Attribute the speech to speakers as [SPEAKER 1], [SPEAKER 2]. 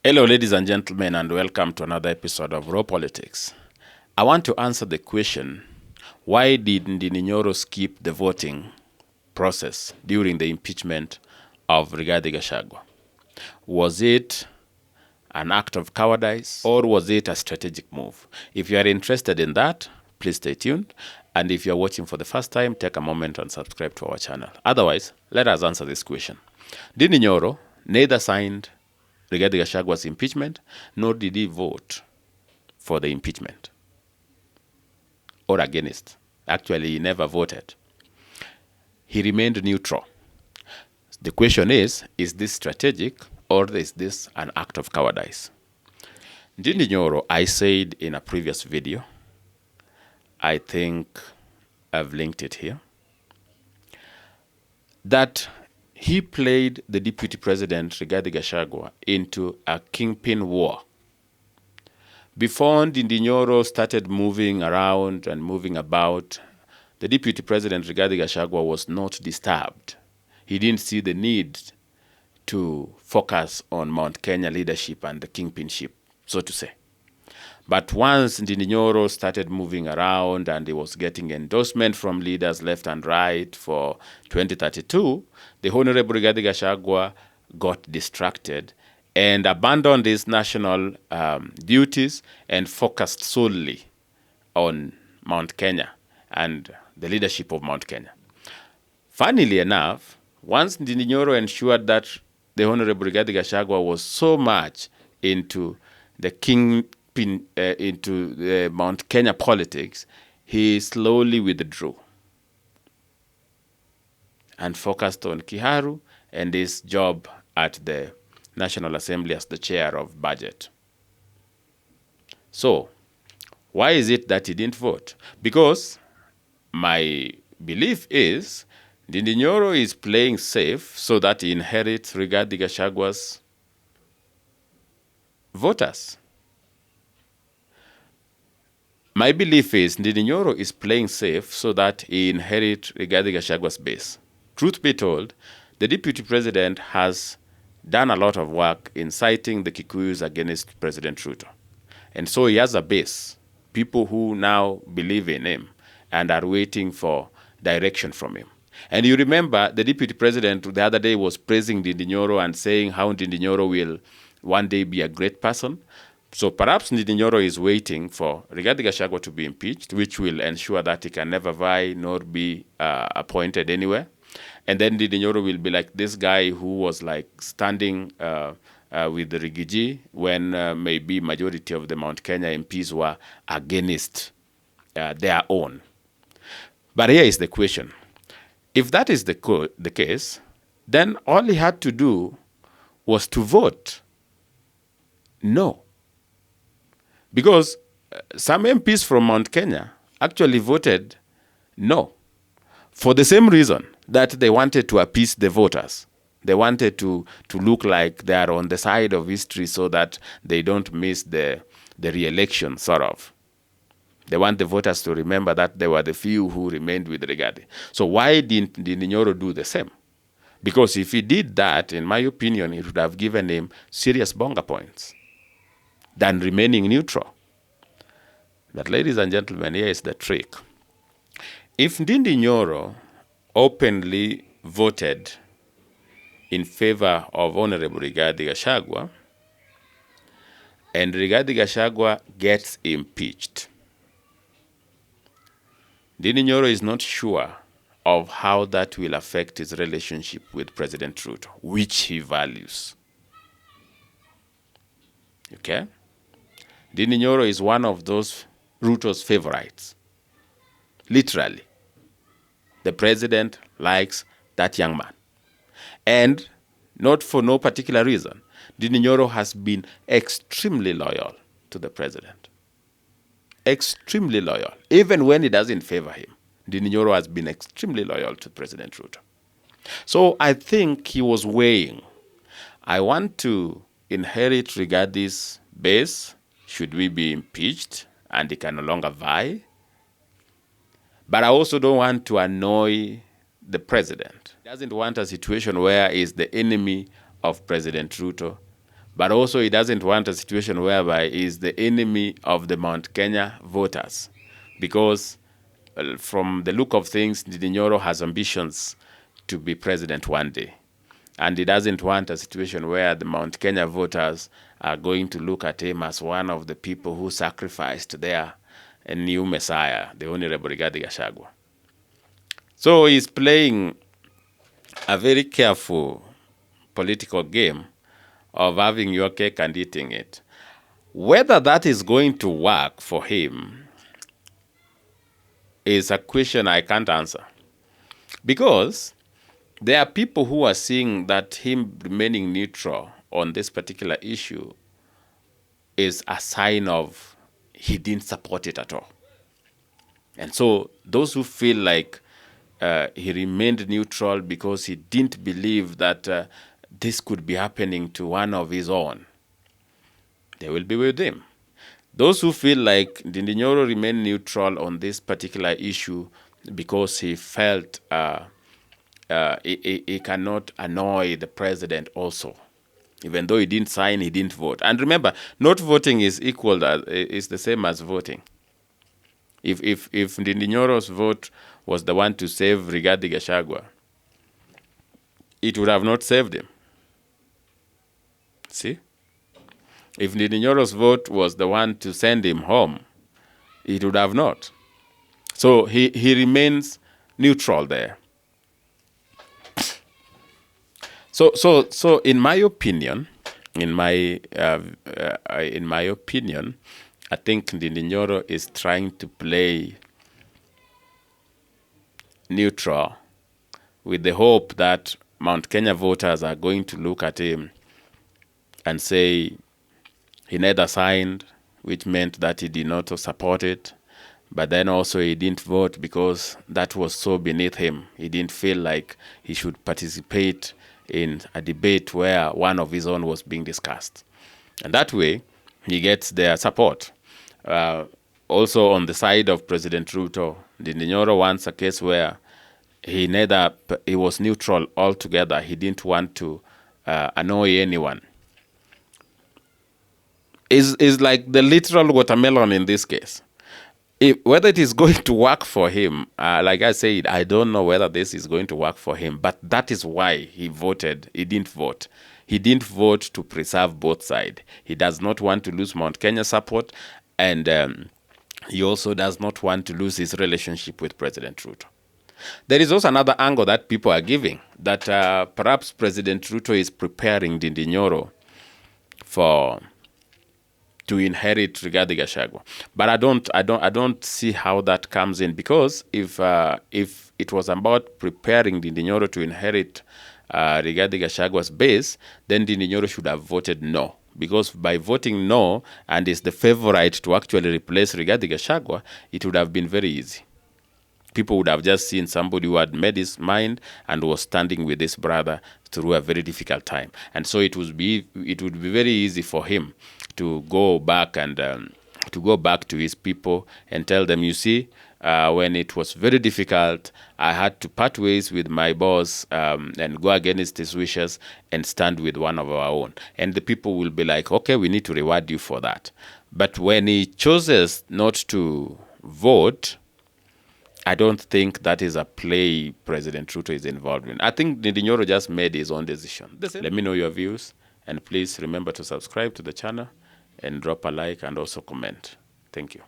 [SPEAKER 1] Hello, ladies and gentlemen, and welcome to another episode of Raw Politics. I want to answer the question, why did Ndindi Nyoro skip the voting process during the impeachment of Rigathi Gachagua? Was it an act of cowardice, or was it a strategic move? If you are interested in that, please stay tuned. And if you're watching for the first time, take a moment and subscribe to our channel. Otherwise, let us answer this question. Ndindi Nyoro neither signed Rigathi Gachagua's impeachment, nor did he vote for the impeachment or against. Actually, he never voted. He remained neutral. The question is this strategic or is this an act of cowardice? Ndindi Nyoro, I said in a previous video, I think I've linked it here, that he played the Deputy President Rigathi Gachagua into a kingpin war. Before Ndindi Nyoro started moving around and moving about, the Deputy President Rigathi Gachagua was not disturbed. He didn't see the need to focus on Mount Kenya leadership and the kingpinship, so to say. But once Ndindi Nyoro started moving around and he was getting endorsement from leaders left and right for 2032, the Honorable Rigathi Gachagua got distracted and abandoned his national duties and focused solely on Mount Kenya and the leadership of Mount Kenya. Funnily enough, once Ndindi Nyoro ensured that the Honorable Rigathi Gachagua was so much into the into the Mount Kenya politics, he slowly withdrew and focused on Kiharu and his job at the National Assembly as the chair of budget. So, why is it that he didn't vote? Because my belief is Ndindi Nyoro is playing safe so that he inherits Rigathi Gachagua's voters. My belief is Ndindi Nyoro is playing safe so that he inherits Rigathi Gachagua's base. Truth be told, the Deputy President has done a lot of work inciting the Kikuyus against President Ruto. And so he has a base, people who now believe in him and are waiting for direction from him. And you remember the Deputy President the other day was praising Ndindi Nyoro and saying how Ndindi Nyoro will one day be a great person. So perhaps Ndindi Nyoro is waiting for Rigathi Gachagua to be impeached, which will ensure that he can never vie nor be appointed anywhere. And then Ndindi Nyoro will be like this guy who was like standing with the Rigiji when maybe majority of the Mount Kenya MPs were against their own. But here is the question. If that is the case, then all he had to do was to vote no. Because some MPs from Mount Kenya actually voted no for the same reason that they wanted to appease the voters. They wanted to look like they are on the side of history so that they don't miss the re-election, sort of. They want the voters to remember that they were the few who remained with Rigathi. So why didn't Ndindi Nyoro do the same? Because if he did that, in my opinion, it would have given him serious bonga points than remaining neutral. But ladies and gentlemen, here is the trick. If Ndindi Nyoro openly voted in favor of Honorable Rigathi Gachagua, and Rigathi Gachagua gets impeached, Ndindi Nyoro is not sure of how that will affect his relationship with President Ruto, which he values. Okay? Ndindi Nyoro is one of those Ruto's favorites. Literally. The president likes that young man. And not for no particular reason. Ndindi Nyoro has been extremely loyal to the president. Extremely loyal. Even when he doesn't favor him, Ndindi Nyoro has been extremely loyal to President Ruto. So I think he was weighing, I want to inherit Rigathi's base, should we be impeached and he can no longer vie? But I also don't want to annoy the president. He doesn't want a situation where he's the enemy of President Ruto, But also he doesn't want a situation whereby he is the enemy of the Mount Kenya voters. Because from the look of things, Ndindi Nyoro has ambitions to be president one day. And he doesn't want a situation where the Mount Kenya voters are going to look at him as one of the people who sacrificed their new messiah, the Honorable Rigathi Gachagua. So he's playing a very careful political game of having your cake and eating it. Whether that is going to work for him is a question I can't answer. Because there are people who are seeing that him remaining neutral on this particular issue is a sign of he didn't support it at all. And so those who feel like he remained neutral because he didn't believe that this could be happening to one of his own, they will be with him. Those who feel like Ndindi Nyoro remained neutral on this particular issue because he felt he cannot annoy the president also. Even though he didn't sign, he didn't vote. And remember, not voting is is the same as voting. If Ndindi Nyoro's vote was the one to save Rigathi Gachagua, it would have not saved him. See? If Ndindi Nyoro's vote was the one to send him home, it would have not. So he remains neutral there. So in my opinion, I think Ndindi Nyoro is trying to play neutral with the hope that Mount Kenya voters are going to look at him and say he neither signed, which meant that he did not support it, but then also he didn't vote because that was so beneath him. He didn't feel like he should participate in a debate where one of his own was being discussed. And that way, he gets their support. Also, on the side of President Ruto, Ndindi Nyoro wants a case where he was neutral altogether. He didn't want to annoy anyone. Is like the literal watermelon in this case. Whether it is going to work for him, like I said, I don't know whether this is going to work for him, but that is why he voted. He didn't vote. He didn't vote to preserve both sides. He does not want to lose Mount Kenya support, and he also does not want to lose his relationship with President Ruto. There is also another angle that people are giving, that perhaps President Ruto is preparing Ndindi Nyoro to inherit Rigathi Gachagua. But I don't see how that comes in, because if it was about preparing Ndindi Nyoro to inherit Rigathi Gachagua's base, then Ndindi Nyoro should have voted no. Because by voting no, and is the favorite to actually replace Rigathi Gachagua, it would have been very easy. People would have just seen somebody who had made his mind and was standing with his brother through a very difficult time. And so it would be very easy for him to go back and to his people and tell them, you see, when it was very difficult, I had to part ways with my boss and go against his wishes and stand with one of our own. And the people will be like, okay, we need to reward you for that. But when he chooses not to vote, I don't think that is a play President Ruto is involved in. I think Ndindi Nyoro just made his own decision. Let me know your views, and please remember to subscribe to the channel and drop a like and also comment. Thank you.